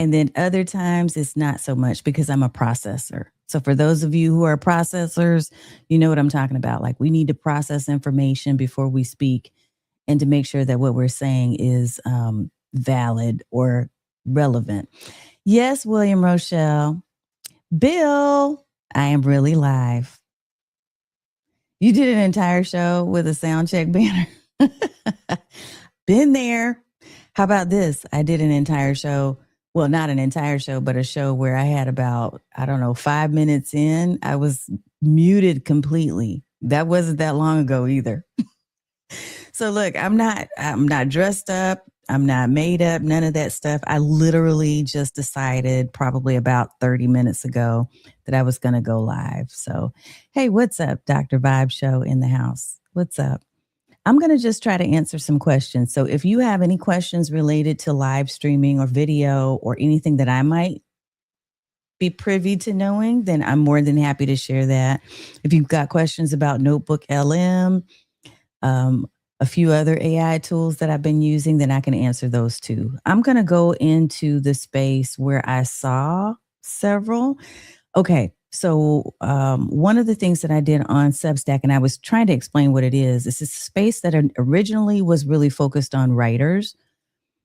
And then other times it's not so much because I'm a processor. So for those of you who are processors, you know what I'm talking about. Like we need to process information before we speak and to make sure that what we're saying is valid or relevant. Yes, William Rochelle. Bill, I am really live. You did an entire show with a sound check banner. Been there. How about this? I did an entire show. Well, not an entire show, but a show where I had about, I don't know, 5 minutes in. I was muted completely. That wasn't that long ago either. So look, I'm not dressed up. I'm not made up, none of that stuff. I literally just decided probably about 30 minutes ago that I was going to go live. So, hey, what's up, Dr. Vibe Show in the house? What's up? I'm going to just try to answer some questions. So if you have any questions related to live streaming or video or anything that I might be privy to knowing, then I'm more than happy to share that. If you've got questions about Notebook LM, a few other AI tools that I've been using, then I can answer those too. I'm going to go into the space where I saw several. Okay. So one of the things that I did on Substack, and I was trying to explain what it is, this is a space that originally was really focused on writers,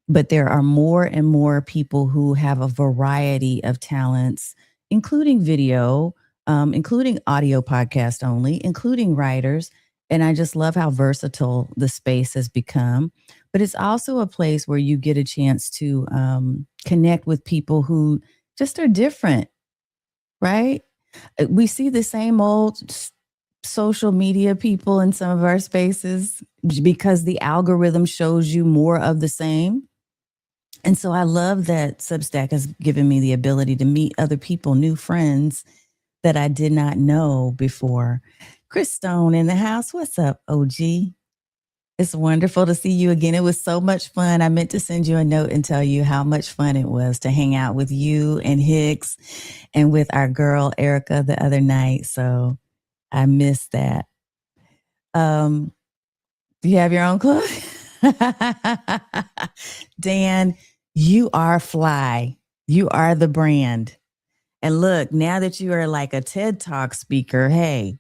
but there are more and more people who have a variety of talents, including video, including audio podcast only, including writers. And I just love how versatile the space has become. But it's also a place where you get a chance to connect with people who just are different, right? We see the same old social media people in some of our spaces because the algorithm shows you more of the same. And so I love that Substack has given me the ability to meet other people, new friends that I did not know before. Chris Stone in the house. What's up, OG? It's wonderful to see you again. It was so much fun. I meant to send you a note and tell you how much fun it was to hang out with you and Hicks and with our girl Erica the other night. So I missed that. Do you have your own club? Dan, you are fly. You are the brand. And look, now that you are like a TED Talk speaker, hey,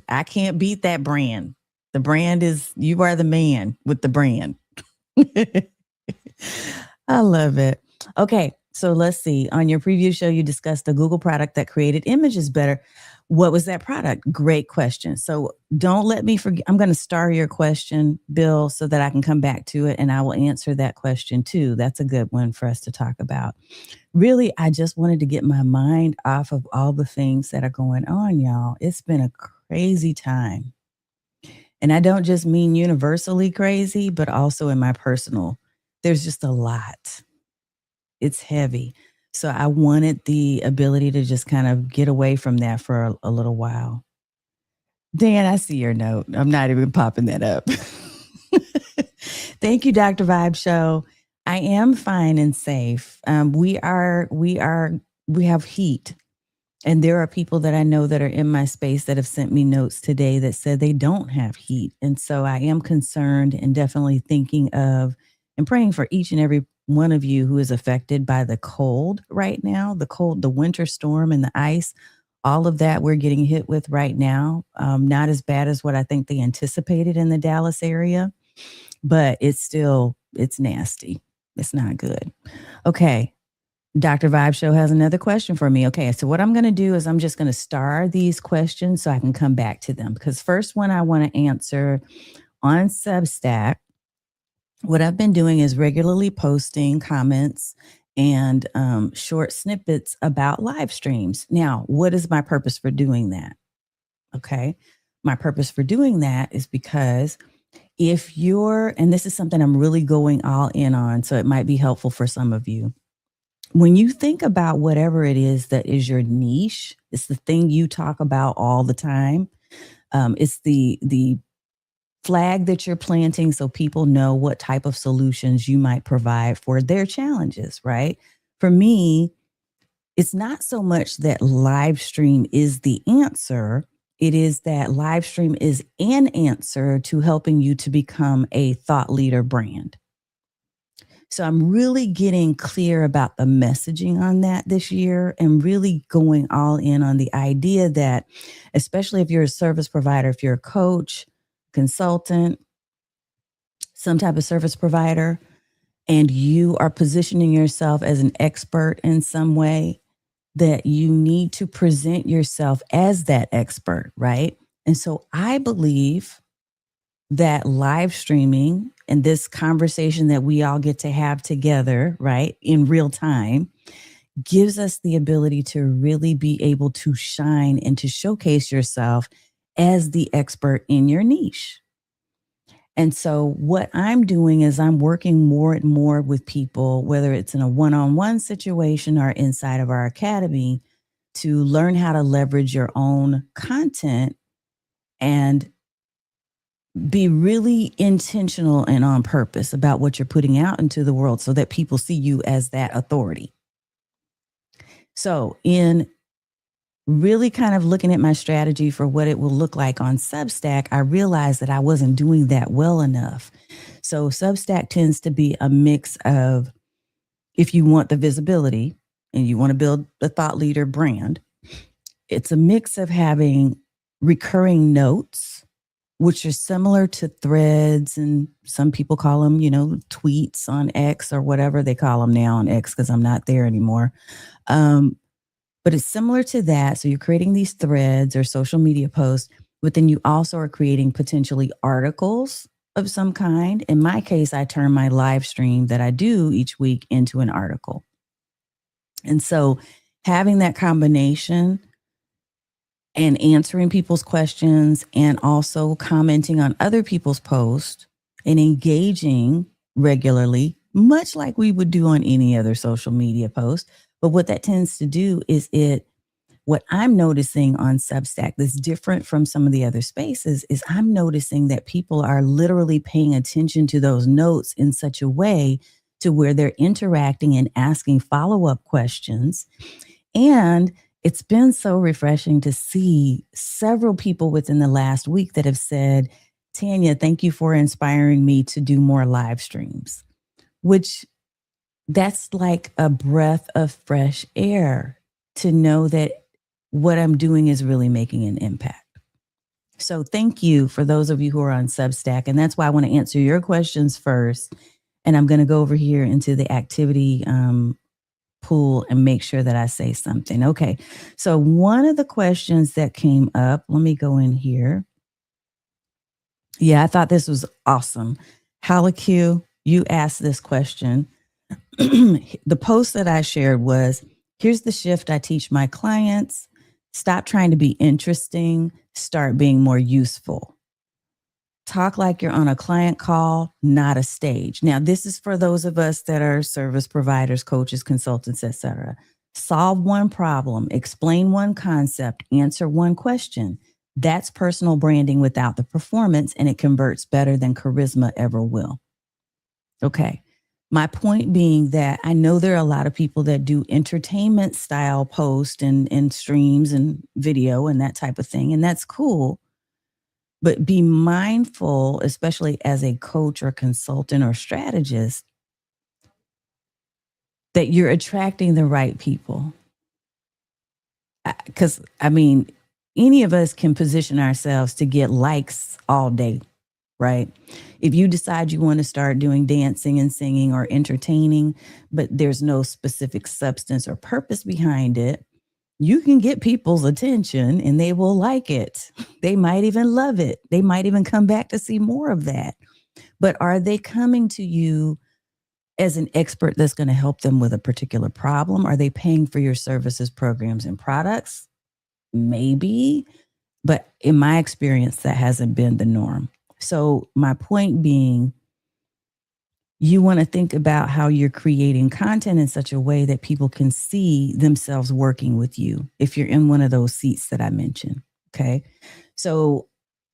I can't beat that brand. The brand is, you are the man with the brand. I love it. Okay, so let's see. On your previous show, you discussed a Google product that created images better. What was that product? Great question. So don't let me forget. I'm going to star your question, Bill, so that I can come back to it and I will answer that question too. That's a good one for us to talk about. Really, I just wanted to get my mind off of all the things that are going on, y'all. It's been a crazy time. And I don't just mean universally crazy, but also in my personal. There's just a lot. It's heavy. So I wanted the ability to just kind of get away from that for a little while. Dan, I see your note. I'm not even popping that up. Thank you, Dr. Vibe Show. I am fine and safe. We have heat. And there are people that I know that are in my space that have sent me notes today that said they don't have heat. And so I am concerned and definitely thinking of and praying for each and every one of you who is affected by the cold right now, the winter storm and the ice, all of that we're getting hit with right now. Not as bad as what I think they anticipated in the Dallas area, but it's nasty. It's not good. Okay. Dr. Vibe Show has another question for me. Okay, so what I'm going to do is I'm just going to star these questions so I can come back to them. Because first one I want to answer on Substack, what I've been doing is regularly posting comments and short snippets about live streams. Now, what is my purpose for doing that? Okay, my purpose for doing that is because if you're, and this is something I'm really going all in on, so it might be helpful for some of you. When you think about whatever it is that is your niche, it's the thing you talk about all the time. It's the flag that you're planting so people know what type of solutions you might provide for their challenges, right? For me, it's not so much that live stream is the answer. It is that live stream is an answer to helping you to become a thought leader brand. So I'm really getting clear about the messaging on that this year and really going all in on the idea that, especially if you're a service provider, if you're a coach, consultant, some type of service provider, and you are positioning yourself as an expert in some way, that you need to present yourself as that expert, right? And so I believe that live streaming and this conversation that we all get to have together, right, in real time, gives us the ability to really be able to shine and to showcase yourself as the expert in your niche. And so, what I'm doing is I'm working more and more with people, whether it's in a one on one situation or inside of our academy, to learn how to leverage your own content and be really intentional and on purpose about what you're putting out into the world so that people see you as that authority. So, in really kind of looking at my strategy for what it will look like on Substack, I realized that I wasn't doing that well enough. So, Substack tends to be a mix of, if you want the visibility and you want to build a thought leader brand, it's a mix of having recurring notes, which are similar to threads, and some people call them, tweets on X or whatever they call them now on X, because I'm not there anymore. But it's similar to that. So you're creating these threads or social media posts, but then you also are creating potentially articles of some kind. In my case, I turn my live stream that I do each week into an article. And so having that combination and answering people's questions and also commenting on other people's posts and engaging regularly, much like we would do on any other social media post. But what that tends to do is what I'm noticing on Substack that's different from some of the other spaces is I'm noticing that people are literally paying attention to those notes in such a way to where they're interacting and asking follow-up questions. And it's been so refreshing to see several people within the last week that have said, Tanya, thank you for inspiring me to do more live streams, which that's like a breath of fresh air to know that what I'm doing is really making an impact. So thank you for those of you who are on Substack. And that's why I want to answer your questions first. And I'm going to go over here into the activity pool and make sure that I say something. Okay. So one of the questions that came up, let me go in here. Yeah, I thought this was awesome. Halaku, you asked this question. The post that I shared was, here's the shift I teach my clients. Stop trying to be interesting. Start being more useful. Talk like you're on a client call, not a stage. Now, this is for those of us that are service providers, coaches, consultants, etc. Solve one problem, explain one concept, answer one question. That's personal branding without the performance, and it converts better than charisma ever will. Okay. My point being that I know there are a lot of people that do entertainment style posts and streams and video and that type of thing, and that's cool. But be mindful, especially as a coach or consultant or strategist, that you're attracting the right people. Because, any of us can position ourselves to get likes all day, right? If you decide you want to start doing dancing and singing or entertaining, but there's no specific substance or purpose behind it, you can get people's attention and they will like it. They might even love it. They might even come back to see more of that. But are they coming to you as an expert that's going to help them with a particular problem? Are they paying for your services, programs, and products? Maybe. But in my experience, that hasn't been the norm. So my point being, you want to think about how you're creating content in such a way that people can see themselves working with you if you're in one of those seats that I mentioned. Okay. So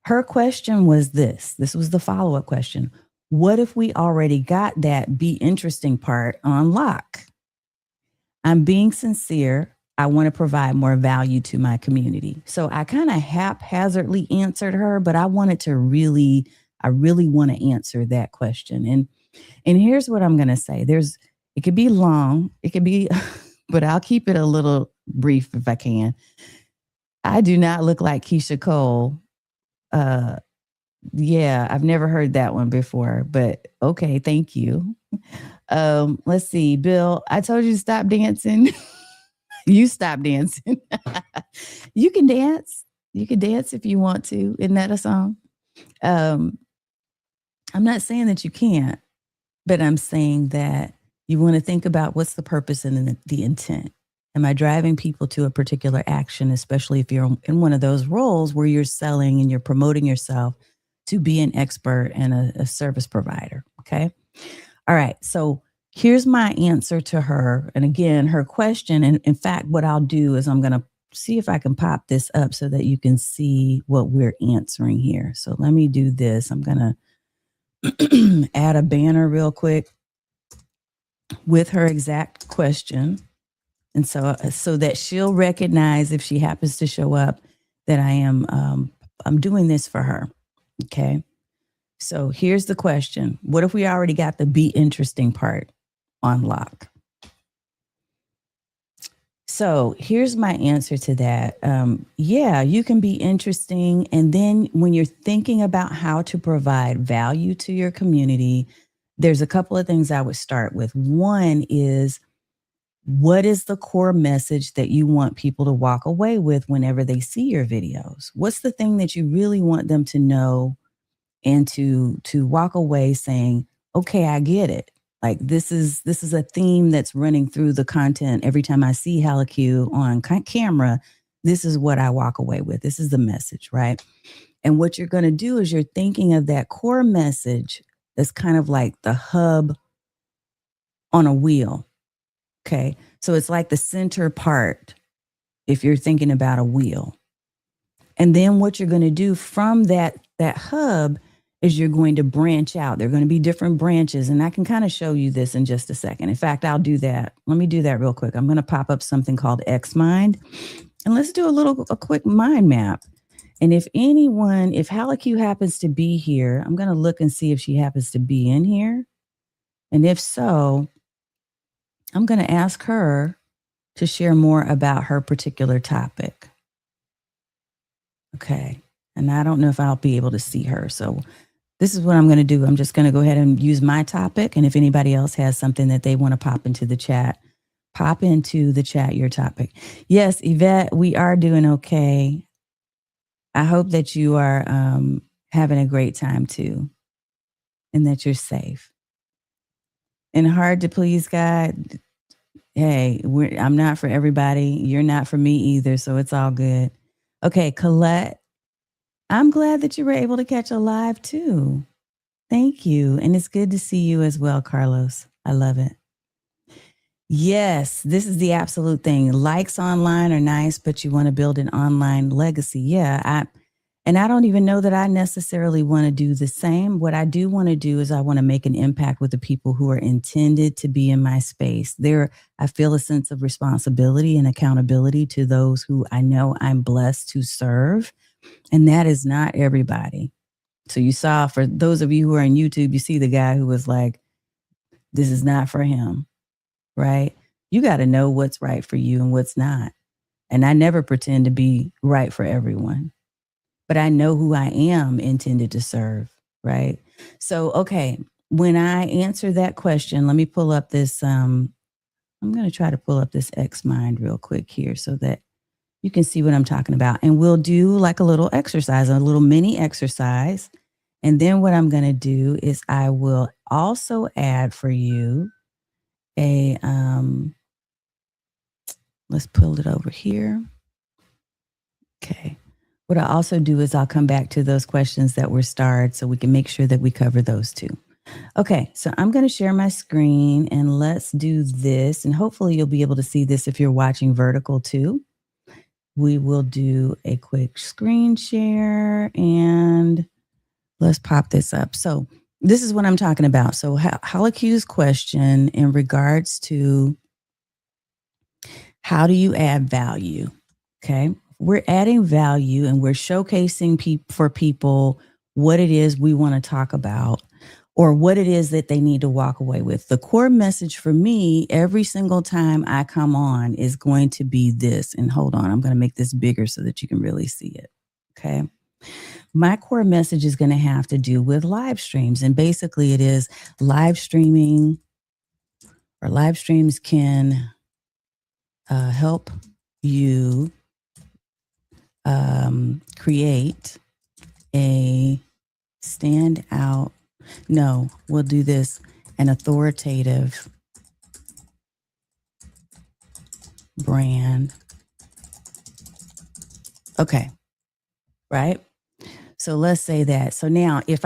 her question was this was the follow-up question. What if we already got that be interesting part on lock? I'm being sincere. I want to provide more value to my community. So I kind of haphazardly answered her, but I really want to answer that question. And And here's what I'm going to say. It could be long, it could be, but I'll keep it a little brief if I can. I do not look like Keisha Cole. Yeah, I've never heard that one before, but okay, thank you. Let's see, Bill, I told you to stop dancing. You stop dancing. You can dance. You can dance if you want to. Isn't that a song? Um, I'm not saying that you can't, but I'm saying that you want to think about what's the purpose and the intent. Am I driving people to a particular action, especially if you're in one of those roles where you're selling and you're promoting yourself to be an expert and a service provider? Okay. All right. So here's my answer to her. And again, her question. And in fact, what I'll do is I'm going to see if I can pop this up so that you can see what we're answering here. So let me do this. I'm going to add a banner real quick with her exact question. And so that she'll recognize if she happens to show up that I'm doing this for her. Okay. So here's the question. What if we already got the be interesting part on lock? So here's my answer to that. Yeah, you can be interesting. And then when you're thinking about how to provide value to your community, there's a couple of things I would start with. One is, what is the core message that you want people to walk away with whenever they see your videos? What's the thing that you really want them to know and to walk away saying, okay, I get it. Like this is a theme that's running through the content every time I see HalleQ on camera. This is what I walk away with. This is the message, right? And what you're going to do is you're thinking of that core message that's kind of like the hub on a wheel. Okay. So it's like the center part if you're thinking about a wheel. And then what you're going to do from that hub is you're going to branch out. There are going to be different branches. And I can kind of show you this in just a second. In fact, I'll do that. Let me do that real quick. I'm going to pop up something called X-Mind. And let's do a quick mind map. And if HalleQ happens to be here, I'm going to look and see if she happens to be in here. And if so, I'm going to ask her to share more about her particular topic. Okay. And I don't know if I'll be able to see her. So this is what I'm going to do. I'm just going to go ahead and use my topic. And if anybody else has something that they want to pop into the chat your topic. Yes, Yvette, we are doing okay. I hope that you are having a great time too, and that you're safe. And hard to please God. Hey, I'm not for everybody. You're not for me either. So it's all good. Okay, Colette, I'm glad that you were able to catch a live too. Thank you. And it's good to see you as well, Carlos. I love it. Yes, this is the absolute thing. Likes online are nice, but you want to build an online legacy. Yeah, I don't even know that I necessarily want to do the same. What I do want to do is I want to make an impact with the people who are intended to be in my space. I feel a sense of responsibility and accountability to those who I know I'm blessed to serve. And that is not everybody. So you saw, for those of you who are on YouTube, you see the guy who was like, this is not for him, right? You got to know what's right for you and what's not. And I never pretend to be right for everyone, but I know who I am intended to serve, right? So, okay, when I answer that question, let me pull up this, I'm going to try to pull up this X-Mind real quick here so that you can see what I'm talking about. And we'll do like a little exercise, a little mini exercise. And then what I'm going to do is I will also add for you let's pull it over here. Okay. What I also do is I'll come back to those questions that were starred so we can make sure that we cover those too. Okay, so I'm going to share my screen and let's do this. And hopefully you'll be able to see this if you're watching vertical too. We will do a quick screen share and let's pop this up. So this is what I'm talking about. So HalleQ's question in regards to how do you add value? Okay. We're adding value and we're showcasing for people what it is we want to talk about. or what it is that they need to walk away with. The core message for me every single time I come on is going to be this. And hold on, I'm going to make this bigger so that you can really see it. Okay. My core message is going to have to do with live streams. And basically, it is live streaming, or live streams can help you create a standout. No, we'll do this, an authoritative brand. Okay. Right. So let's say that. So now if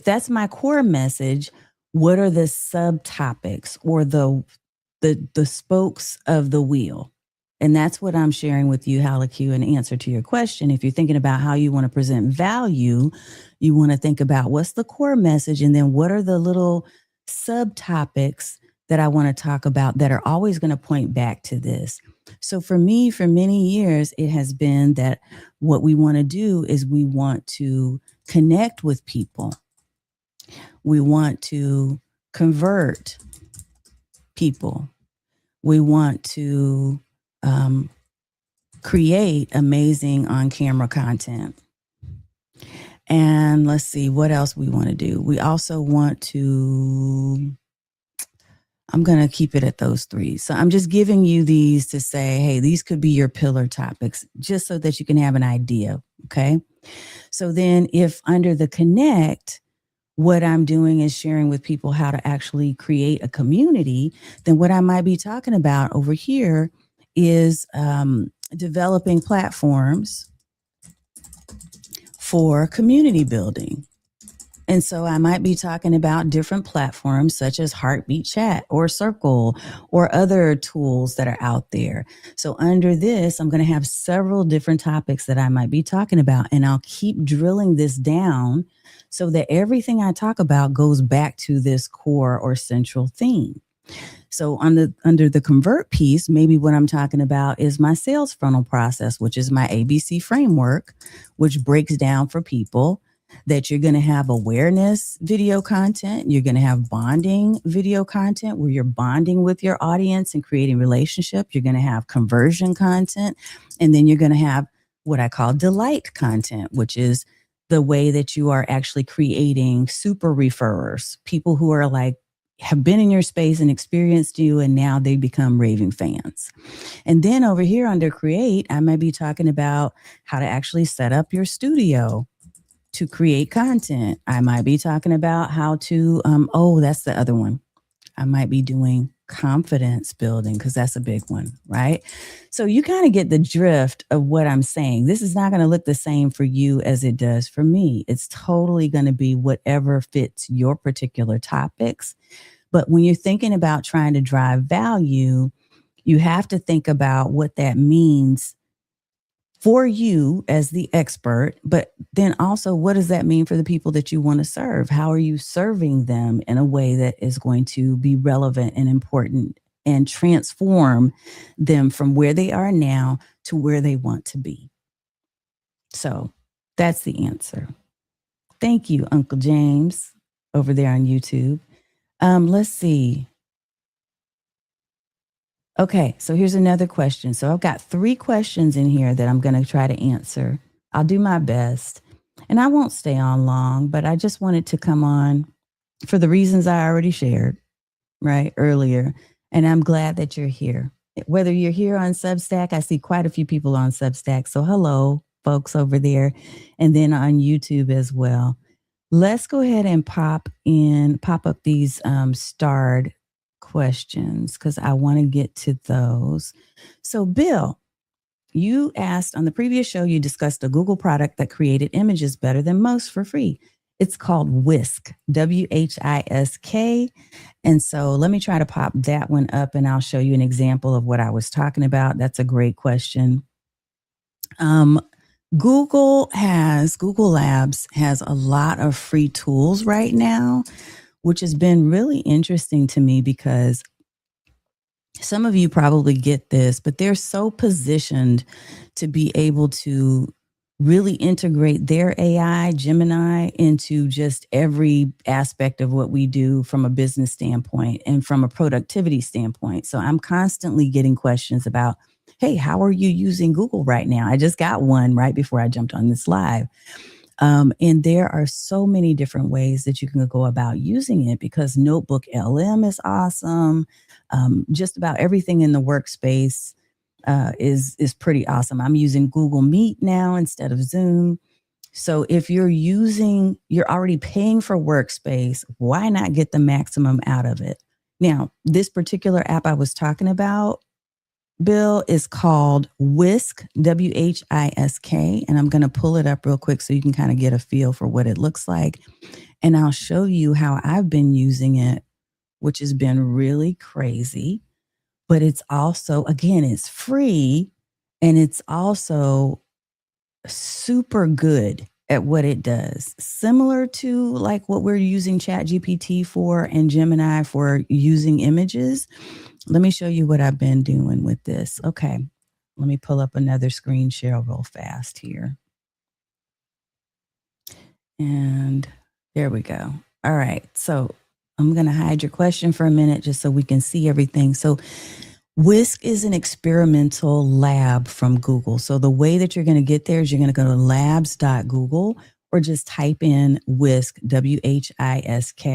that's my core message, what are the subtopics or the spokes of the wheel? And that's what I'm sharing with you, Halaku, in answer to your question. If you're thinking about how you want to present value, you want to think about what's the core message, and then what are the little subtopics that I want to talk about that are always going to point back to this. So for me, for many years, it has been that what we want to do is we want to connect with people. We want to convert people. We want to create amazing on-camera content. And let's see what else we want to do. We also want to, I'm going to keep it at those three. So I'm just giving you these to say, hey, these could be your pillar topics, just so that you can have an idea. Okay. So then if under the connect, what I'm doing is sharing with people how to actually create a community, then what I might be talking about over here is developing platforms for community building. And so I might be talking about different platforms such as Heartbeat Chat or Circle or other tools that are out there. So under this, I'm going to have several different topics that I might be talking about, and I'll keep drilling this down so that everything I talk about goes back to this core or central theme. So under the convert piece, maybe what I'm talking about is my sales funnel process, which is my ABC framework, which breaks down for people that you're going to have awareness video content. You're going to have bonding video content where you're bonding with your audience and creating relationship. You're going to have conversion content. And then you're going to have what I call delight content, which is the way that you are actually creating super referrers, people who are like, have been in your space and experienced you, and now they become raving fans. And then over here under create, I might be talking about how to actually set up your studio to create content. I might be talking about how to, that's the other one. I might be doing confidence building because that's a big one, right? So you kind of get the drift of what I'm saying. This is not going to look the same for you as it does for me. It's totally going to be whatever fits your particular topics. But when you're thinking about trying to drive value, you have to think about what that means for you as the expert, but then also what does that mean for the people that you want to serve? How are you serving them in a way that is going to be relevant and important and transform them from where they are now to where they want to be? So that's the answer. Thank you, Uncle James, over there on YouTube. Let's see. Okay, so here's another question. So I've got 3 questions in here that I'm going to try to answer. I'll do my best. And I won't stay on long, but I just wanted to come on for the reasons I already shared, right, earlier. And I'm glad that you're here. Whether you're here on Substack, I see quite a few people on Substack. So hello, folks over there. And then on YouTube as well. Let's go ahead and pop up these starred questions because I want to get to those. So Bill, you asked on the previous show, you discussed a Google product that created images better than most for free. It's called Whisk, WHISK. And so let me try to pop that one up and I'll show you an example of what I was talking about. That's a great question. Google Labs has a lot of free tools right now, which has been really interesting to me because some of you probably get this, but they're so positioned to be able to really integrate their AI, Gemini, into just every aspect of what we do from a business standpoint and from a productivity standpoint. So I'm constantly getting questions about, hey, how are you using Google right now? I just got one right before I jumped on this live. And there are so many different ways that you can go about using it because Notebook LM is awesome. Just about everything in the workspace is pretty awesome. I'm using Google Meet now instead of Zoom. So if you're already paying for workspace, why not get the maximum out of it? Now, this particular app I was talking about, Bill, is called Whisk, Whisk, and I'm going to pull it up real quick so you can kind of get a feel for what it looks like. And I'll show you how I've been using it, which has been really crazy. But it's also, again, it's free and it's also super good at what it does. Similar to like what we're using ChatGPT for and Gemini for using images. Let me show you what I've been doing with this. Okay, let me pull up another screen share real fast here. And there we go. All right, so I'm going to hide your question for a minute just so we can see everything. So Whisk is an experimental lab from Google. So the way that you're going to get there is you're going to go to labs.google or just type in Whisk, Whisk,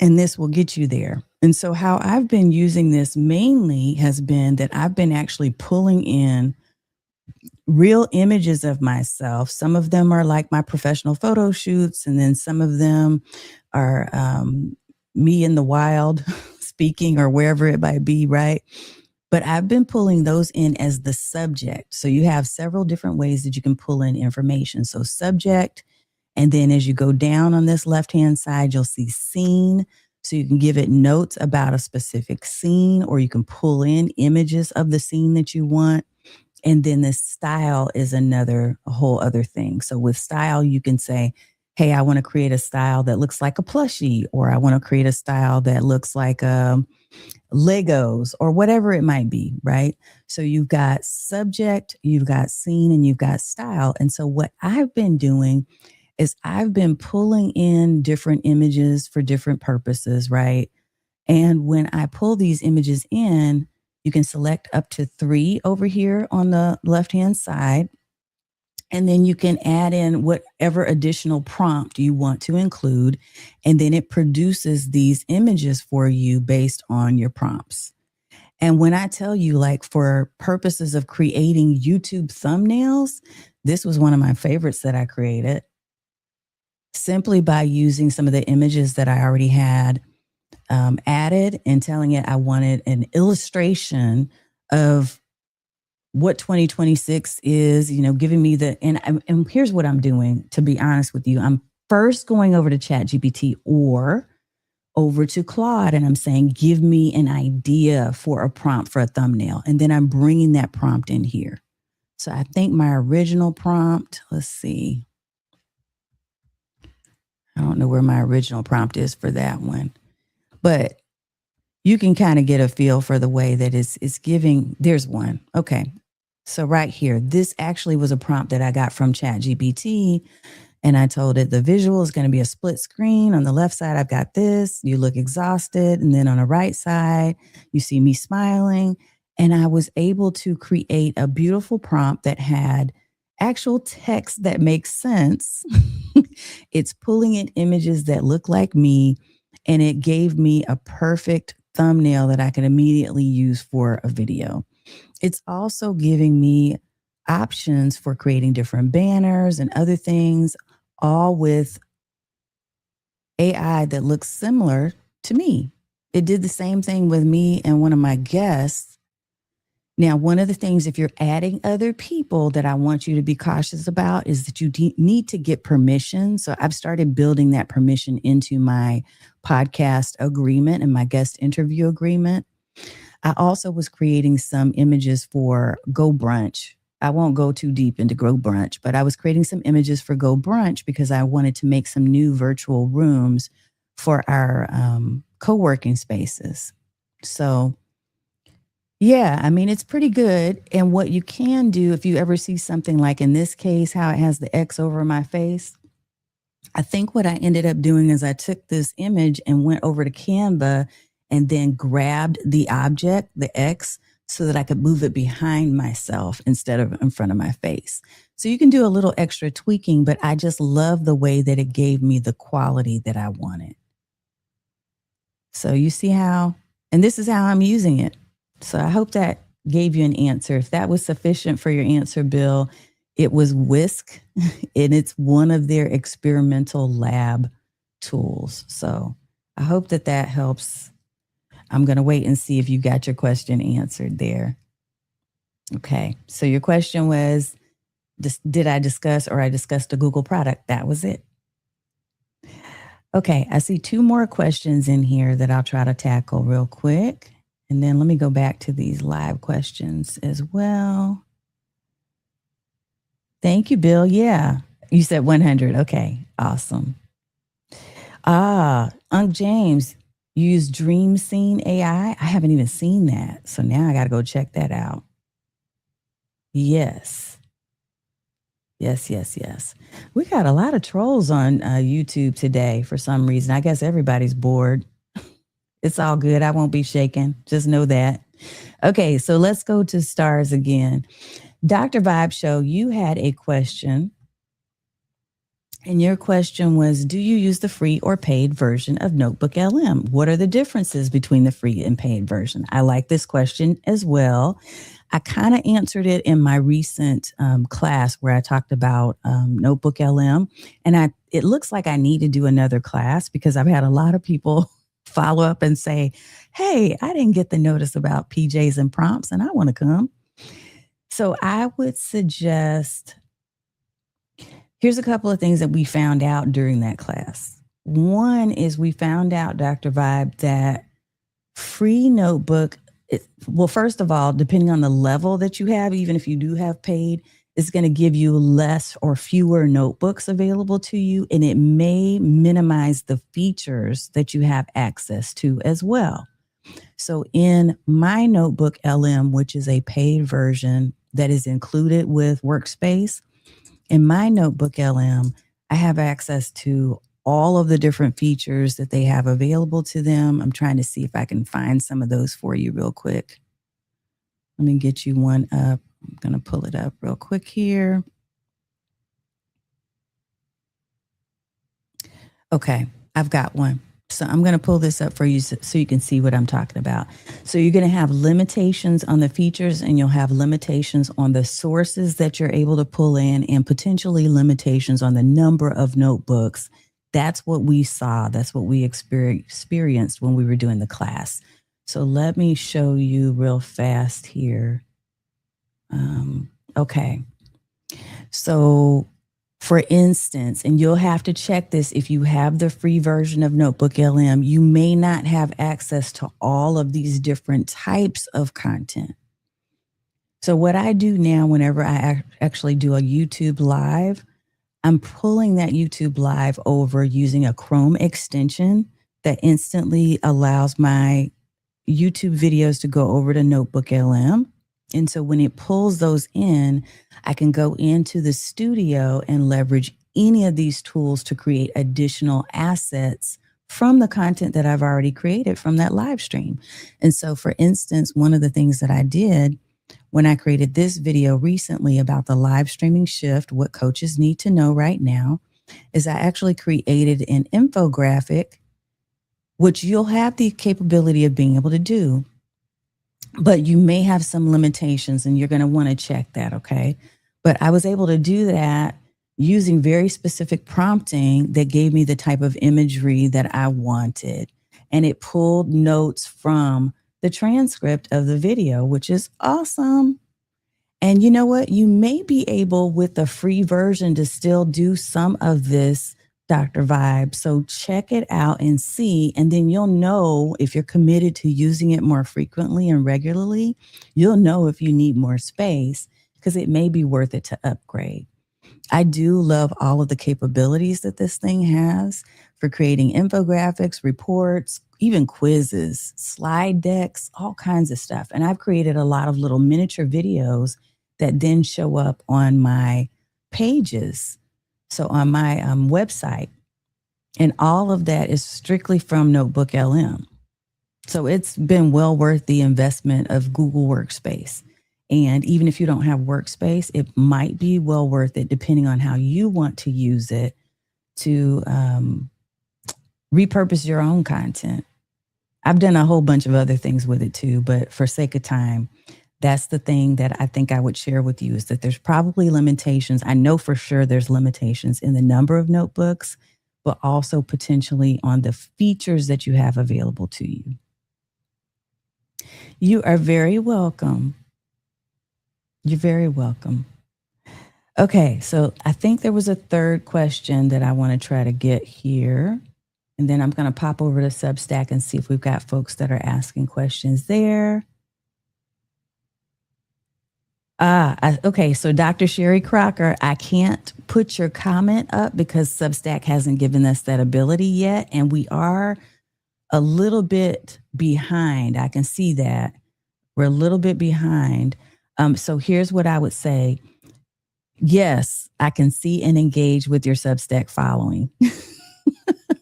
and this will get you there. And so how I've been using this mainly has been that I've been actually pulling in real images of myself. Some of them are like my professional photo shoots, and then some of them are me in the wild speaking or wherever it might be, right? But I've been pulling those in as the subject. So you have several different ways that you can pull in information. So subject, and then as you go down on this left-hand side, you'll see scene. So you can give it notes about a specific scene, or you can pull in images of the scene that you want. And then the style is a whole other thing. So with style, you can say, hey, I want to create a style that looks like a plushie, or I want to create a style that looks like Legos, or whatever it might be, right? So you've got subject, you've got scene, and you've got style. And so what I've been doing is I've been pulling in different images for different purposes, right? And when I pull these images in, you can select up to 3 over here on the left-hand side. And then you can add in whatever additional prompt you want to include. And then it produces these images for you based on your prompts. And when I tell you, like, for purposes of creating YouTube thumbnails, this was one of my favorites that I created simply by using some of the images that I already had added and telling it I wanted an illustration of what 2026 is, giving me and here's what I'm doing, to be honest with you. I'm first going over to ChatGPT or over to Claude, and I'm saying, give me an idea for a prompt for a thumbnail. And then I'm bringing that prompt in here. So I think my original prompt, let's see. I don't know where my original prompt is for that one, but you can kind of get a feel for the way that it's giving. There's one. Okay. So right here, this actually was a prompt that I got from ChatGPT, and I told it the visual is going to be a split screen. On the left side, I've got this, you look exhausted. And then on the right side, you see me smiling. And I was able to create a beautiful prompt that had actual text that makes sense. It's pulling in images that look like me, and it gave me a perfect thumbnail that I can immediately use for a video. It's also giving me options for creating different banners and other things, all with AI that looks similar to me. It did the same thing with me and one of my guests. Now, one of the things, if you're adding other people, that I want you to be cautious about is that you need to get permission. So I've started building that permission into my podcast agreement and my guest interview agreement. I also was creating some images for Go Brunch. I won't go too deep into Go Brunch, but I was creating some images for Go Brunch because I wanted to make some new virtual rooms for our co-working spaces. So Yeah, I mean, it's pretty good. And what you can do if you ever see something like in this case, how it has the X over my face, I think what I ended up doing is I took this image and went over to Canva and then grabbed the object, the X, so that I could move it behind myself instead of in front of my face. So you can do a little extra tweaking, but I just love the way that it gave me the quality that I wanted. So you see how, and this is how I'm using it. So I hope that gave you an answer. If that was sufficient for your answer, Bill, it was Whisk, and it's one of their experimental lab tools. So I hope that that helps. I'm going to wait and see if you got your question answered there. Okay. So your question was, did I discuss or I discussed a Google product? That was it. Okay, I see two more questions in here that I'll try to tackle real quick. And then let me go back to these live questions as well. Thank you, Bill. Yeah, you said 100. Okay, awesome. Unc James, you use Dream Scene AI? I haven't even seen that. So now I got to go check that out. Yes. Yes. We got a lot of trolls on YouTube today for some reason. I guess everybody's bored. It's all good. I won't be shaken. Just know that. Okay, so let's go to stars again. Dr. Vibe Show, you had a question. And your question was, do you use the free or paid version of Notebook LM? What are the differences between the free and paid version? I like this question as well. I kind of answered it in my recent class where I talked about Notebook LM. And it looks like I need to do another class because I've had a lot of people follow up and say, hey, I didn't get the notice about PJs and prompts and I want to come. So I would suggest, here's a couple of things that we found out during that class. One is we found out, Dr. Vibe, that free notebook, well, first of all, depending on the level that you have, even if you do have paid, it's going to give you less or fewer notebooks available to you, and it may minimize the features that you have access to as well. So in my Notebook LM, which is a paid version that is included with Workspace, in my Notebook LM, I have access to all of the different features that they have available to them. I'm trying to see if I can find some of those for you real quick. Let me get you one up. I'm going to pull it up real quick here. Okay, I've got one. So I'm going to pull this up for you so you can see what I'm talking about. So you're going to have limitations on the features and you'll have limitations on the sources that you're able to pull in and potentially limitations on the number of notebooks. That's what we saw. That's what we experienced when we were doing the class. So let me show you real fast here. Okay. So for instance, and you'll have to check this if you have the free version of Notebook LM, you may not have access to all of these different types of content. So what I do now, whenever I actually do a YouTube live, I'm pulling that YouTube live over using a Chrome extension that instantly allows my YouTube videos to go over to Notebook LM. And so when it pulls those in, I can go into the studio and leverage any of these tools to create additional assets from the content that I've already created from that live stream. And so, for instance, one of the things that I did when I created this video recently about the live streaming shift, what coaches need to know right now, is I actually created an infographic, which you'll have the capability of being able to do. But you may have some limitations and you're going to want to check that, okay? But I was able to do that using very specific prompting that gave me the type of imagery that I wanted. And it pulled notes from the transcript of the video, which is awesome. And you know what? You may be able with the free version to still do some of this, Dr. Vibe. So check it out and see, and then you'll know if you're committed to using it more frequently and regularly, you'll know if you need more space because it may be worth it to upgrade. I do love all of the capabilities that this thing has for creating infographics, reports, even quizzes, slide decks, all kinds of stuff. And I've created a lot of little miniature videos that then show up on my pages. So on my website, and all of that is strictly from Notebook LM. So it's been well worth the investment of Google Workspace. And even if you don't have Workspace, it might be well worth it depending on how you want to use it to repurpose your own content. I've done a whole bunch of other things with it too, but for sake of time, that's the thing that I think I would share with you is that there's probably limitations. I know for sure there's limitations in the number of notebooks, but also potentially on the features that you have available to you. You are very welcome. You're very welcome. Okay, so I think there was a third question that I want to try to get here. And then I'm going to pop over to Substack and see if we've got folks that are asking questions there. Okay, so Dr. Sherry Crocker, I can't put your comment up because Substack hasn't given us that ability yet. And we are a little bit behind. I can see that. We're a little bit behind. So here's what I would say. Yes, I can see and engage with your Substack following,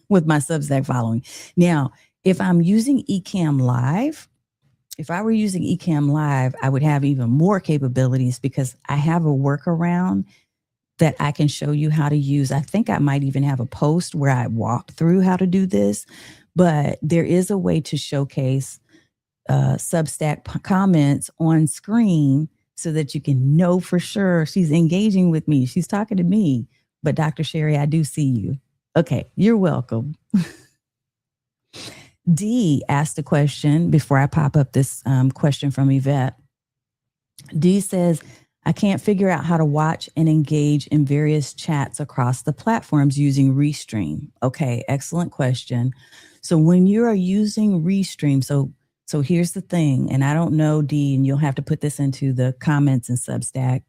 with my Substack following. Now, if I'm using Ecamm Live, if I were using Ecamm Live, I would have even more capabilities because I have a workaround that I can show you how to use. I think I might even have a post where I walk through how to do this, but there is a way to showcase Substack comments on screen so that you can know for sure she's engaging with me. She's talking to me. But Dr. Sherry, I do see you. Okay, you're welcome. D asked a question before I pop up this question from Yvette. D says, I can't figure out how to watch and engage in various chats across the platforms using Restream. Okay, excellent question. So when you are using Restream, so here's the thing, and I don't know, D, and you'll have to put this into the comments in Substack.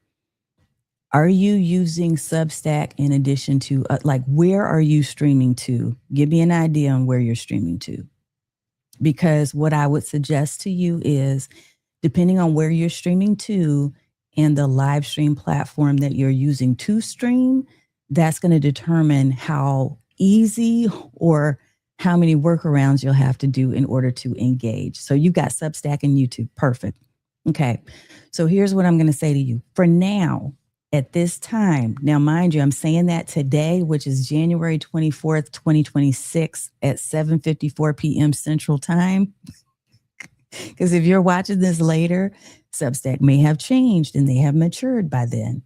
Are you using Substack in addition to, where are you streaming to? Give me an idea on where you're streaming to. Because what I would suggest to you is, depending on where you're streaming to and the live stream platform that you're using to stream, that's going to determine how easy or how many workarounds you'll have to do in order to engage. So you've got Substack and YouTube. Perfect. Okay. So here's what I'm going to say to you. For now, at this time, now mind you, I'm saying that today, which is January 24th, 2026 at 7:54 p.m. Central Time. Because if you're watching this later, Substack may have changed and they have matured by then.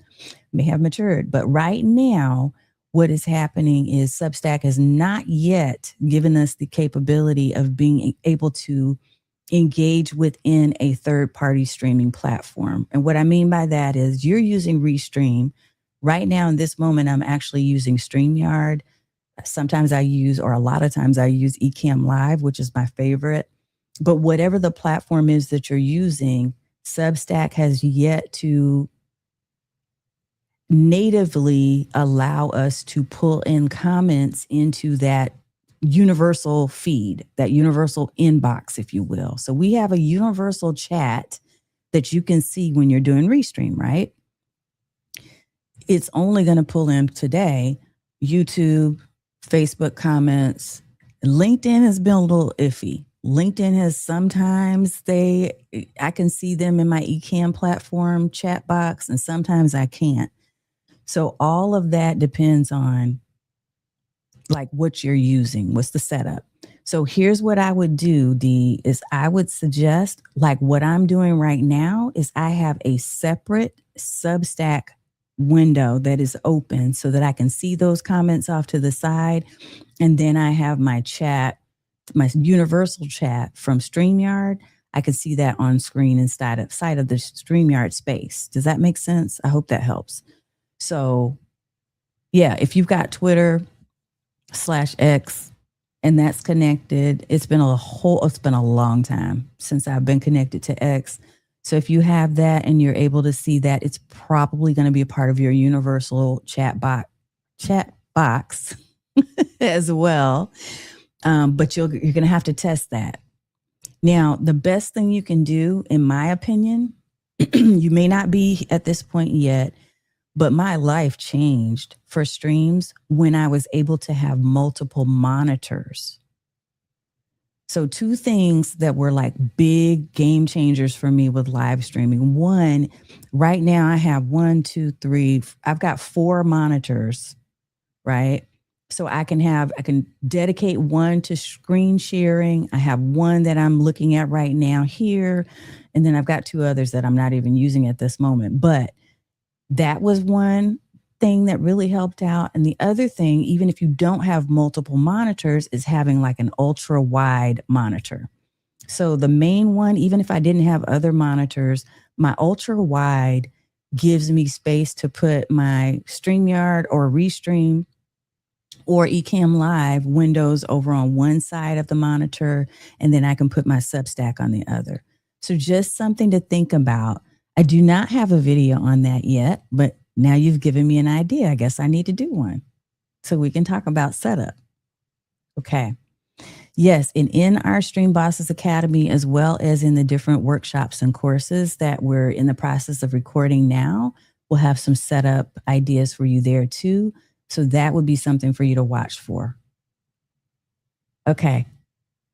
May have matured. But right now, what is happening is Substack has not yet given us the capability of being able to engage within a third-party streaming platform. And what I mean by that is you're using Restream. Right now, in this moment, I'm actually using StreamYard. Sometimes I use, or a lot of times I use Ecamm Live, which is my favorite. But whatever the platform is that you're using, Substack has yet to natively allow us to pull in comments into that universal feed, that universal inbox, if you will. So we have a universal chat that you can see when you're doing Restream, right? It's only going to pull in today YouTube, Facebook comments. LinkedIn has been a little iffy. LinkedIn has sometimes I can see them in my Ecamm platform chat box, and sometimes I can't. So all of that depends on what you're using, what's the setup. So here's what I would do, D, is I would suggest, what I'm doing right now is I have a separate Substack window that is open so that I can see those comments off to the side. And then I have my chat, my universal chat from StreamYard. I can see that on screen inside of the StreamYard space. Does that make sense? I hope that helps. So yeah, if you've got Twitter /X and that's connected, it's been a long time since I've been connected to X. So if you have that and you're able to see that, it's probably going to be a part of your universal chat box as well. But you're going to have to test that. Now, the best thing you can do, in my opinion, you may not be at this point yet, but my life changed for streams when I was able to have multiple monitors. So, two things that were like big game changers for me with live streaming. One, right now I have I've got 4 monitors, right? So I can dedicate one to screen sharing. I have one that I'm looking at right now here. And then I've got 2 others that I'm not even using at this moment. But that was one thing that really helped out. And the other thing, even if you don't have multiple monitors, is having like an ultra wide monitor. So the main one, even if I didn't have other monitors, my ultra wide gives me space to put my StreamYard or Restream or Ecamm Live windows over on one side of the monitor, and then I can put my Substack on the other. So just something to think about. I do not have a video on that yet, but now you've given me an idea. I guess I need to do one so we can talk about setup. Okay. Yes, and in our Stream Bosses Academy, as well as in the different workshops and courses that we're in the process of recording now, we'll have some setup ideas for you there too. So that would be something for you to watch for. Okay.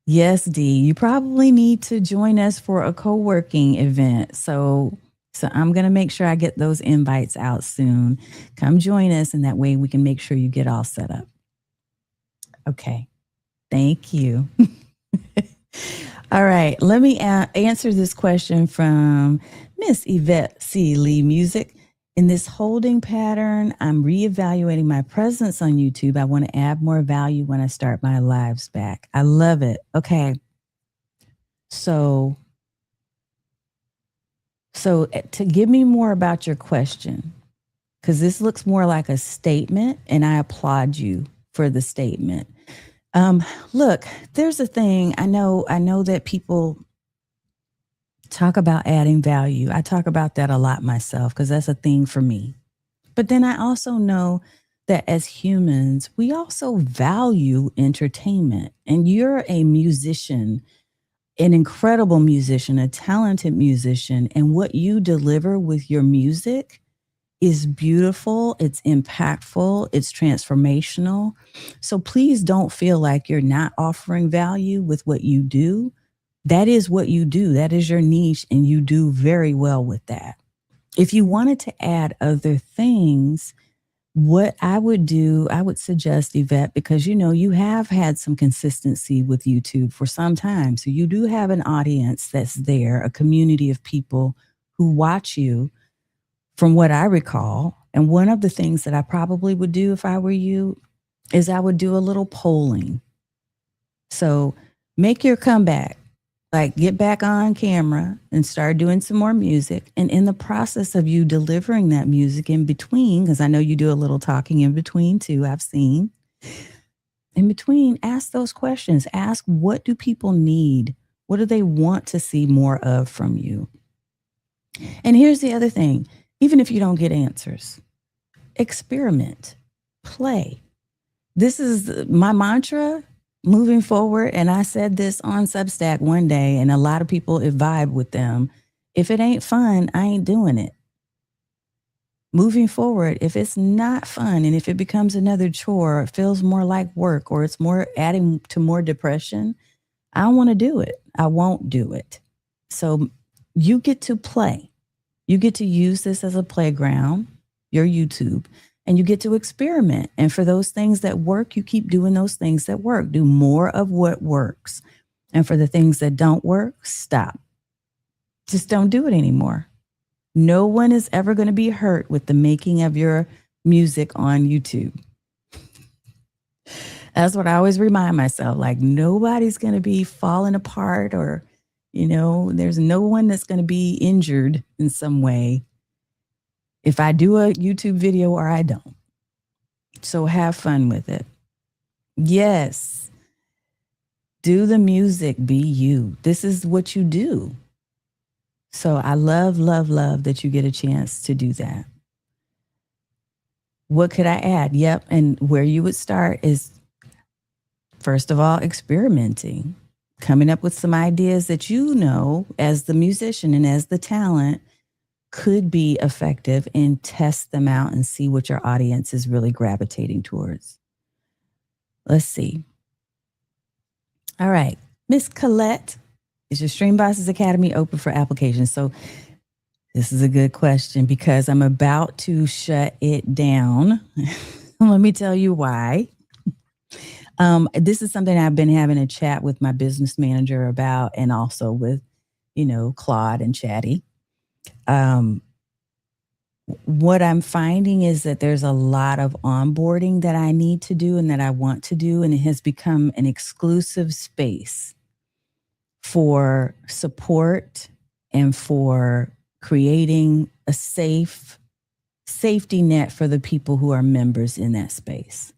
Yes, Dee, you probably need to join us for a co-working event. So I'm going to make sure I get those invites out soon. Come join us, and that way we can make sure you get all set up. Okay. Thank you. All right. Let me answer this question from Miss Yvette C. Lee Music. In this holding pattern, I'm reevaluating my presence on YouTube. I want to add more value when I start my lives back. I love it. Okay. So to give me more about your question, because this looks more like a statement, and I applaud you for the statement. Look, there's a thing. I know that people talk about adding value. I talk about that a lot myself because that's a thing for me. But then I also know that as humans, we also value entertainment. And you're a musician, an incredible musician, a talented musician. And what you deliver with your music is beautiful, it's impactful, it's transformational. So please don't feel like you're not offering value with what you do. That is what you do. That is your niche, and you do very well with that. If you wanted to add other things, what I would do, I would suggest, Yvette, because you have had some consistency with YouTube for some time. So you do have an audience that's there, a community of people who watch you, from what I recall. And one of the things that I probably would do if I were you is I would do a little polling. So make your comeback, like get back on camera and start doing some more music. And in the process of you delivering that music in between, because I know you do a little talking in between too, I've seen. In between, ask those questions. Ask, what do people need? What do they want to see more of from you? And here's the other thing. Even if you don't get answers, experiment, play. This is my mantra moving forward. And I said this on Substack one day, and a lot of people vibe with them. If it ain't fun, I ain't doing it. Moving forward, if it's not fun and if it becomes another chore, it feels more like work, or it's more adding to more depression, I don't want to do it. I won't do it. So you get to play. You get to use this as a playground, your YouTube, and you get to experiment. And for those things that work, you keep doing those things that work. Do more of what works. And for the things that don't work, stop. Just don't do it anymore. No one is ever going to be hurt with the making of your music on YouTube. That's what I always remind myself. Like, nobody's going to be falling apart, or there's no one that's going to be injured in some way if I do a YouTube video or I don't. So have fun with it. Yes. Do the music, be you. This is what you do. So I love, love, love that you get a chance to do that. What could I add? Yep. And where you would start is, first of all, experimenting, coming up with some ideas that you know, as the musician and as the talent, could be effective, and test them out and see what your audience is really gravitating towards. Let's see. All right. Miss Colette, is your Stream Bosses Academy open for applications? So this is a good question because I'm about to shut it down. Let me tell you why. This is something I've been having a chat with my business manager about, and also with, Claude and Chatty. What I'm finding is that there's a lot of onboarding that I need to do and that I want to do, and it has become an exclusive space for support and for creating a safety net for the people who are members in that space.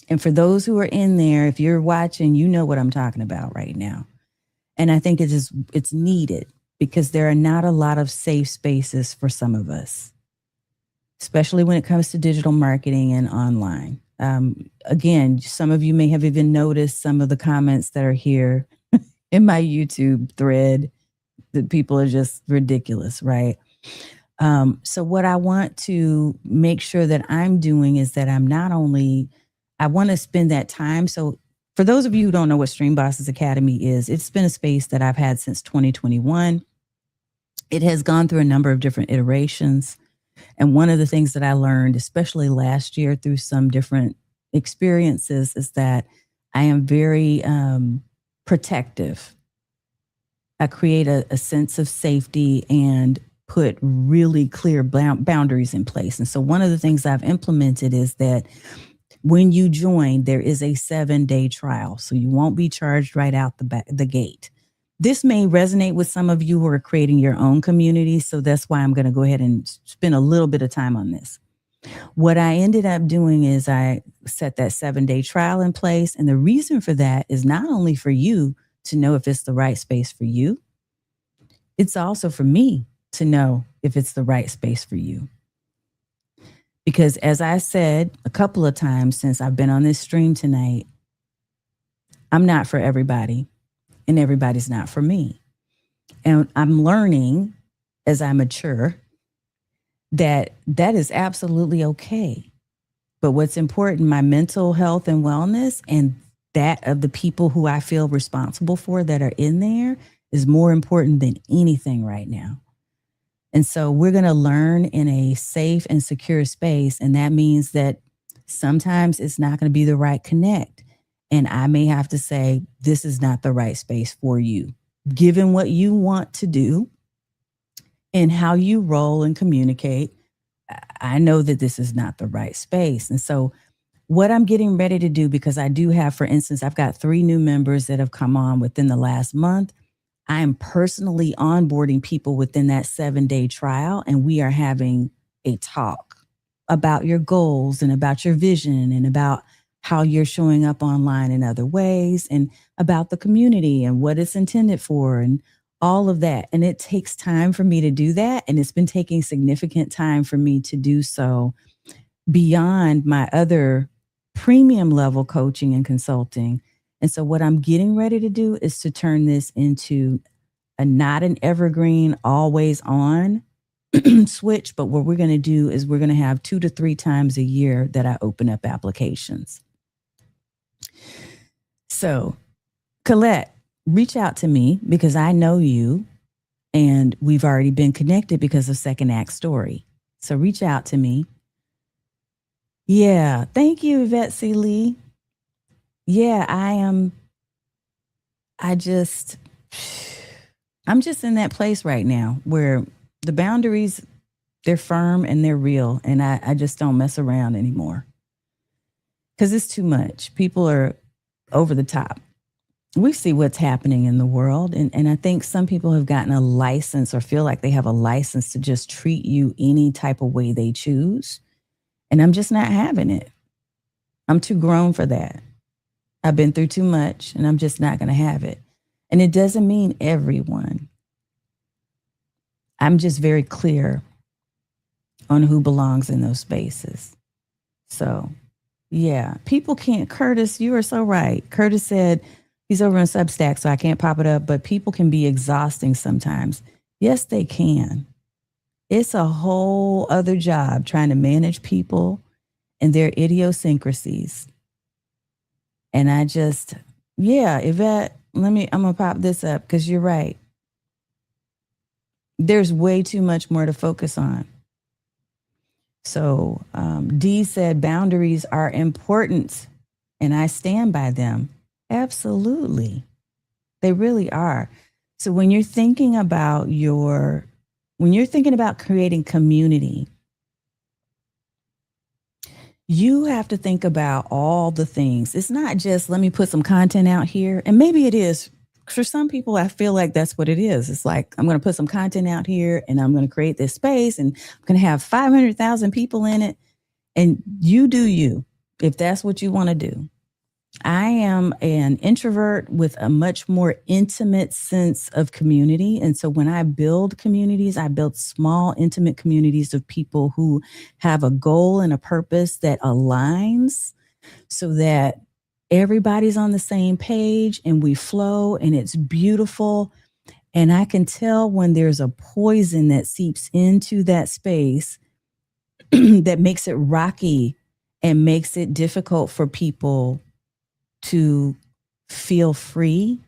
And for those who are in there, if you're watching, you know what I'm talking about right now. And I think it's needed, because there are not a lot of safe spaces for some of us, especially when it comes to digital marketing and online. Again, some of you may have even noticed some of the comments that are here in my YouTube thread, that people are just ridiculous, right? So what I want to make sure that I'm doing is that I want to spend that time. So for those of you who don't know what Stream Bosses Academy is, it's been a space that I've had since 2021. It has gone through a number of different iterations. And one of the things that I learned, especially last year through some different experiences, is that I am very protective. I create a sense of safety and put really clear boundaries in place. And so one of the things I've implemented is that when you join, there is a 7-day trial. So you won't be charged right out the gate. This may resonate with some of you who are creating your own community. So that's why I'm going to go ahead and spend a little bit of time on this. What I ended up doing is I set that 7-day trial in place. And the reason for that is not only for you to know if it's the right space for you, it's also for me to know if it's the right space for you. Because as I said a couple of times since I've been on this stream tonight, I'm not for everybody, and everybody's not for me. And I'm learning as I mature that is absolutely okay. But what's important, my mental health and wellness, and that of the people who I feel responsible for that are in there, is more important than anything right now. And so we're going to learn in a safe and secure space. And that means that sometimes it's not going to be the right connect. And I may have to say, this is not the right space for you, given what you want to do and how you roll and communicate. I know that this is not the right space. And so what I'm getting ready to do, because I do have, for instance, I've got 3 new members that have come on within the last month. I am personally onboarding people within that 7-day trial, and we are having a talk about your goals and about your vision and about how you're showing up online in other ways, and about the community and what it's intended for and all of that. And it takes time for me to do that. And it's been taking significant time for me to do so beyond my other premium level coaching and consulting. And so what I'm getting ready to do is to turn this into not an evergreen, always on switch, but what we're going to do is we're going to have 2 to 3 times a year that I open up applications. So, Colette, reach out to me because I know you and we've already been connected because of Second Act Story. So reach out to me. Yeah. Thank you, Yvette C. Lee. Yeah, I'm just in that place right now where the boundaries, they're firm and they're real. And I just don't mess around anymore because it's too much. People are over the top. We see what's happening in the world. And I think some people have gotten a license or feel like they have a license to just treat you any type of way they choose. And I'm just not having it. I'm too grown for that. I've been through too much and I'm just not going to have it. And it doesn't mean everyone. I'm just very clear on who belongs in those spaces. So, yeah, people can't. Curtis, you are so right. Curtis said he's over on Substack, so I can't pop it up, but people can be exhausting sometimes. Yes, they can. It's a whole other job trying to manage people and their idiosyncrasies. And I just, yeah, Yvette, I'm going to pop this up because you're right. There's way too much more to focus on. So Dee said boundaries are important and I stand by them. Absolutely. They really are. So when you're thinking about creating community, you have to think about all the things. It's not just let me put some content out here. And maybe it is. For some people, I feel like that's what it is. It's like, I'm going to put some content out here and I'm going to create this space and I'm going to have 500,000 people in it. And you do you, if that's what you want to do. I am an introvert with a much more intimate sense of community. And so when I build communities, I build small, intimate communities of people who have a goal and a purpose that aligns so that everybody's on the same page and we flow and it's beautiful. And I can tell when there's a poison that seeps into that space that makes it rocky and makes it difficult for people to feel free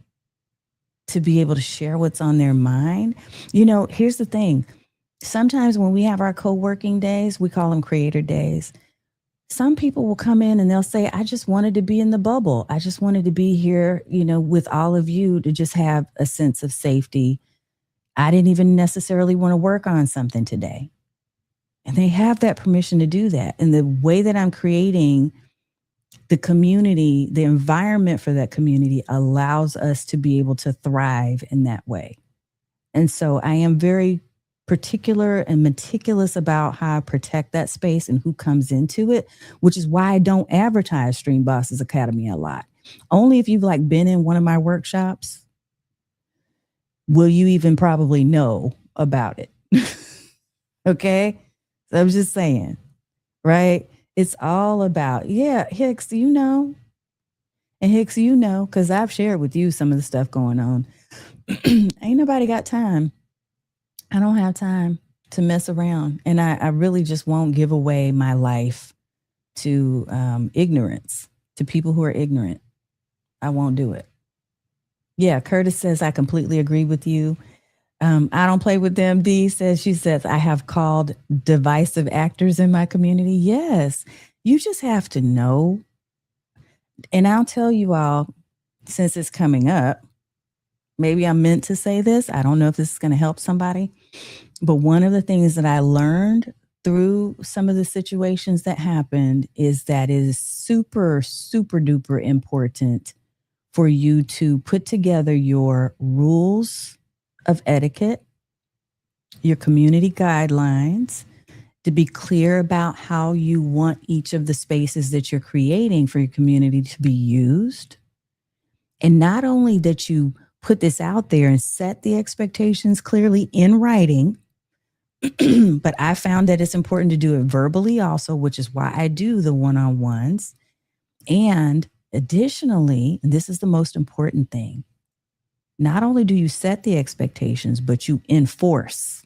to be able to share what's on their mind. You know, here's the thing. Sometimes when we have our co-working days, we call them creator days. Some people will come in and they'll say, I just wanted to be in the bubble. I just wanted to be here, you know, with all of you to just have a sense of safety. I didn't even necessarily want to work on something today. And they have that permission to do that. And the way that I'm creating the community, the environment for that community allows us to be able to thrive in that way. And so I am very particular and meticulous about how I protect that space and who comes into it, which is why I don't advertise Stream Bosses Academy a lot. Only if you've like been in one of my workshops will you even probably know about it. Okay? So I'm just saying, right? It's all about, yeah, Hicks, you know. And Hicks, you know, because I've shared with you some of the stuff going on. Ain't nobody got time. I don't have time to mess around. And I really just won't give away my life to ignorance, to people who are ignorant. I won't do it. Yeah, Curtis says, I completely agree with you. I don't play with them. Dee says, she says, I have called divisive actors in my community. Yes, you just have to know. And I'll tell you all, since it's coming up, maybe I'm meant to say this. I don't know if this is going to help somebody. But one of the things that I learned through some of the situations that happened is that it is super, super duper important for you to put together your rules of etiquette, your community guidelines, to be clear about how you want each of the spaces that you're creating for your community to be used. And not only that you put this out there and set the expectations clearly in writing, but I found that it's important to do it verbally also, which is why I do the one-on-ones. And additionally, and this is the most important thing, not only do you set the expectations, but you enforce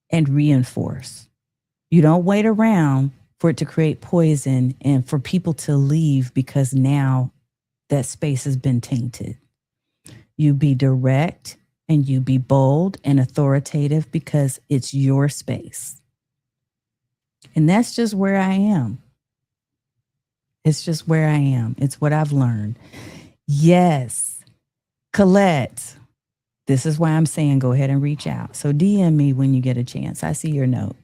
and reinforce. You don't wait around for it to create poison and for people to leave because now that space has been tainted. You be direct and you be bold and authoritative because it's your space. And that's just where I am. It's just where I am. It's what I've learned. Yes. Colette, this is why I'm saying go ahead and reach out. So DM me when you get a chance. I see your note.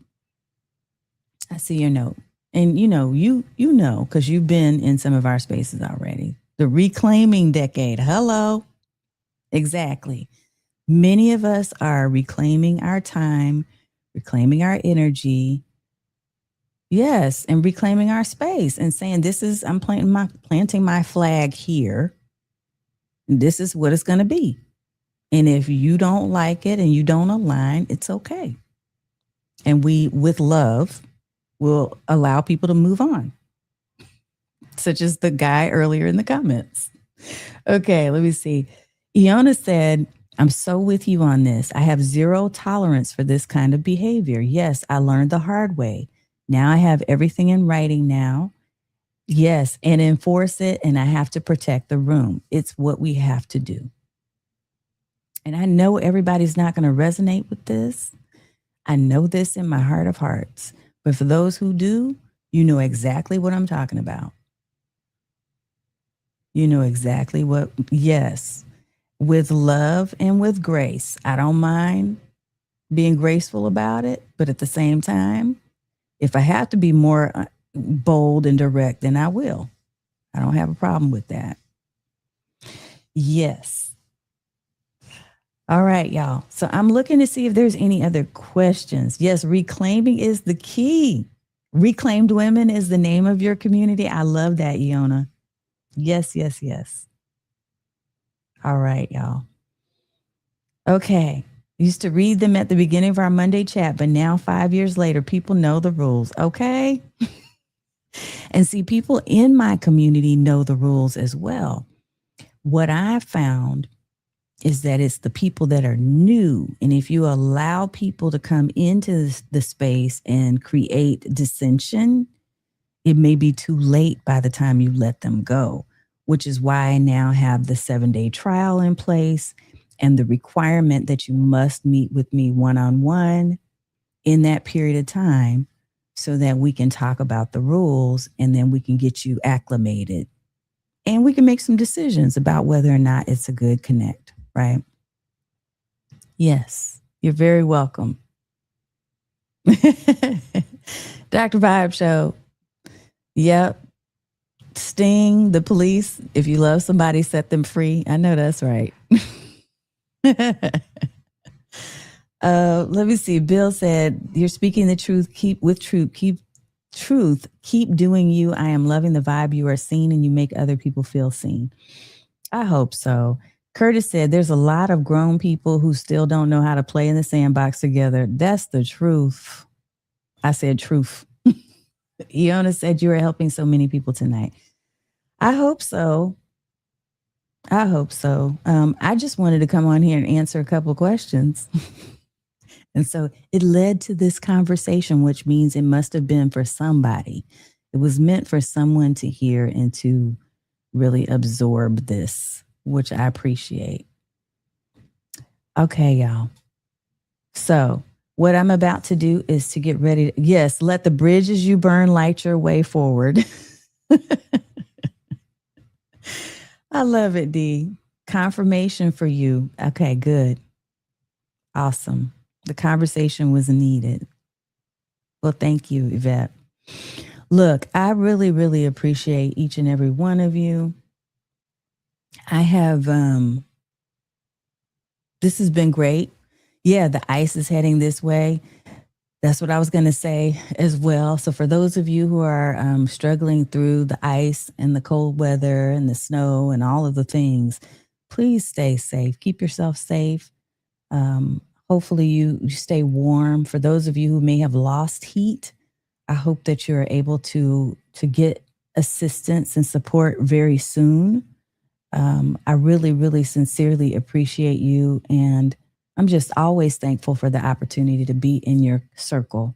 I see your note. And you know, because you've been in some of our spaces already. The reclaiming decade. Hello. Exactly. Many of us are reclaiming our time, reclaiming our energy. Yes, and reclaiming our space and saying, I'm planting my flag here. And this is what it's going to be. And if you don't like it and you don't align, it's okay. And we, with love, will allow people to move on, such as the guy earlier in the comments. Okay, let me see. Iona said, I'm so with you on this. I have zero tolerance for this kind of behavior. Yes, I learned the hard way. Now I have everything in writing now. Yes, and enforce it, and I have to protect the room. It's what we have to do. And I know everybody's not going to resonate with this. I know this in my heart of hearts. But for those who do, you know exactly what I'm talking about. You know exactly what, yes, with love and with grace. I don't mind being graceful about it, but at the same time, if I have to be more bold and direct, then I will. I don't have a problem with that. Yes. All right, y'all. So I'm looking to see if there's any other questions. Yes, reclaiming is the key. Reclaimed Women is the name of your community. I love that, Iona. Yes, yes, yes. All right, y'all. Okay. Used to read them at the beginning of our Monday chat, but now 5 years later, people know the rules. Okay. And see, people in my community know the rules as well. What I found is that it's the people that are new. And if you allow people to come into the space and create dissension, it may be too late by the time you let them go, which is why I now have the 7-day trial in place and the requirement that you must meet with me one-on-one in that period of time so that we can talk about the rules and then we can get you acclimated and we can make some decisions about whether or not it's a good connect, right? Yes, you're very welcome. Dr. Vibe Show. Yep. Sting, the police. If you love somebody, set them free. I know that's right. Let me see. Bill said, you're speaking the truth. Keep with truth. Keep truth. Keep doing you. I am loving the vibe. You are seen and you make other people feel seen. I hope so. Curtis said, there's a lot of grown people who still don't know how to play in the sandbox together. That's the truth. I said truth. Iona said, you are helping so many people tonight. I hope so. I hope so. I just wanted to come on here and answer a couple of questions. And so it led to this conversation, which means it must have been for somebody. It was meant for someone to hear and to really absorb this, which I appreciate. Okay, y'all. So what I'm about to do is to get ready. Yes, let the bridges you burn light your way forward. I love it, Dee. Confirmation for you. Okay, good. Awesome. The conversation was needed. Well, thank you, Yvette. Look, I really, really appreciate each and every one of you. I have, this has been great. Yeah, the ice is heading this way. That's what I was going to say as well. So for those of you who are struggling through the ice and the cold weather and the snow and all of the things, please stay safe. Keep yourself safe. Hopefully you stay warm. For those of you who may have lost heat, I hope that you're able to get assistance and support very soon. I really, really sincerely appreciate you. And I'm just always thankful for the opportunity to be in your circle.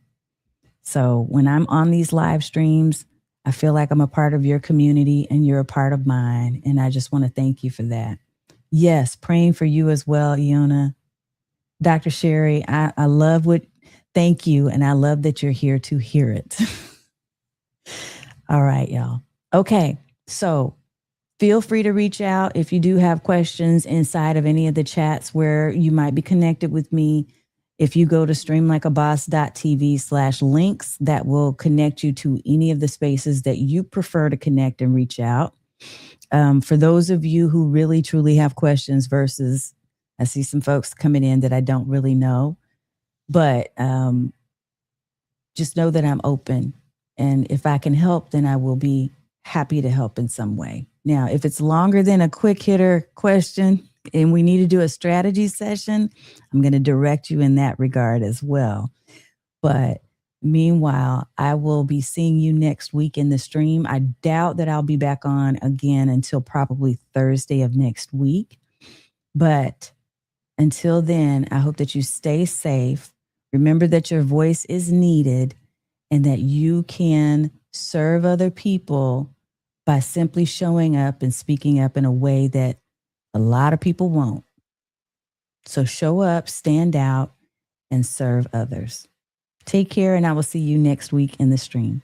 So when I'm on these live streams, I feel like I'm a part of your community and you're a part of mine. And I just want to thank you for that. Yes, praying for you as well, Iona. Dr. Sherry, I love thank you. And I love that you're here to hear it. All right, y'all. Okay, so feel free to reach out if you do have questions inside of any of the chats where you might be connected with me. If you go to streamlikeaboss.tv/links, that will connect you to any of the spaces that you prefer to connect and reach out. For those of you who really, truly have questions versus I see some folks coming in that I don't really know, but just know that I'm open. And if I can help, then I will be happy to help in some way. Now, if it's longer than a quick hitter question, and we need to do a strategy session, I'm going to direct you in that regard as well. But meanwhile, I will be seeing you next week in the stream. I doubt that I'll be back on again until probably Thursday of next week. But until then, I hope that you stay safe. Remember that your voice is needed and that you can serve other people by simply showing up and speaking up in a way that a lot of people won't. So show up, stand out, and serve others. Take care, and I will see you next week in the stream.